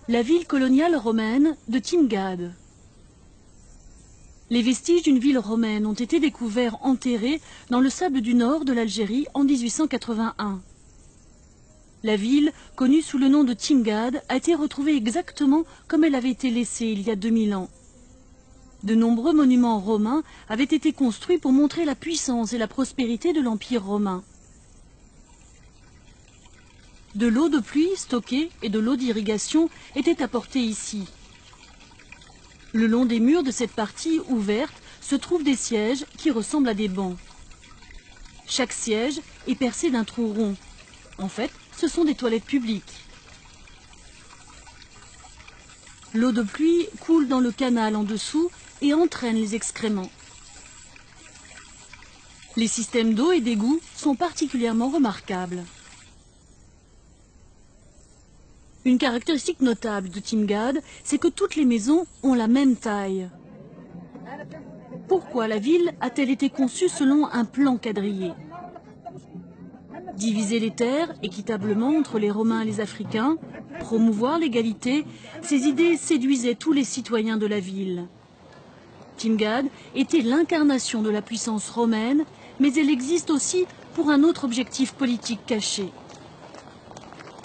La ville coloniale romaine de Timgad. Les vestiges d'une ville romaine ont été découverts enterrés dans le sable du nord de l'Algérie en 1881. La ville, connue sous le nom de Timgad, a été retrouvée exactement comme elle avait été laissée il y a 2000 ans. De nombreux monuments romains avaient été construits pour montrer la puissance et la prospérité de l'Empire romain. De l'eau de pluie stockée et de l'eau d'irrigation étaient apportées ici. Le long des murs de cette partie ouverte se trouvent des sièges qui ressemblent à des bancs. Chaque siège est percé d'un trou rond. En fait, ce sont des toilettes publiques. L'eau de pluie coule dans le canal en dessous et entraîne les excréments. Les systèmes d'eau et d'égout sont particulièrement remarquables. Une caractéristique notable de Timgad, c'est que toutes les maisons ont la même taille. Pourquoi la ville a-t-elle été conçue selon un plan quadrillé? Diviser les terres équitablement entre les Romains et les Africains, promouvoir l'égalité, ces idées séduisaient tous les citoyens de la ville. Timgad était l'incarnation de la puissance romaine, mais elle existe aussi pour un autre objectif politique caché.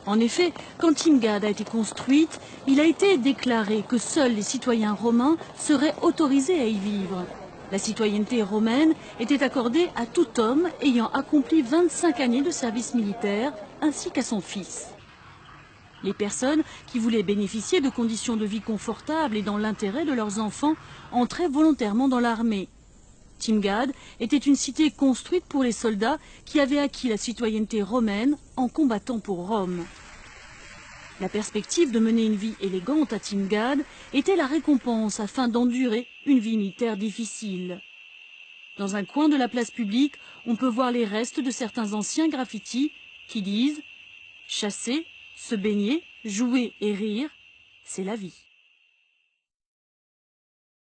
En effet, quand Timgad a été construite, il a été déclaré que seuls les citoyens romains seraient autorisés à y vivre. La citoyenneté romaine était accordée à tout homme ayant accompli 25 années de service militaire, ainsi qu'à son fils. Les personnes qui voulaient bénéficier de conditions de vie confortables et dans l'intérêt de leurs enfants entraient volontairement dans l'armée. Timgad était une cité construite pour les soldats qui avaient acquis la citoyenneté romaine en combattant pour Rome. La perspective de mener une vie élégante à Timgad était la récompense afin d'endurer une vie militaire difficile. Dans un coin de la place publique, on peut voir les restes de certains anciens graffitis qui disent « Chasser, se baigner, jouer et rire, c'est la vie ».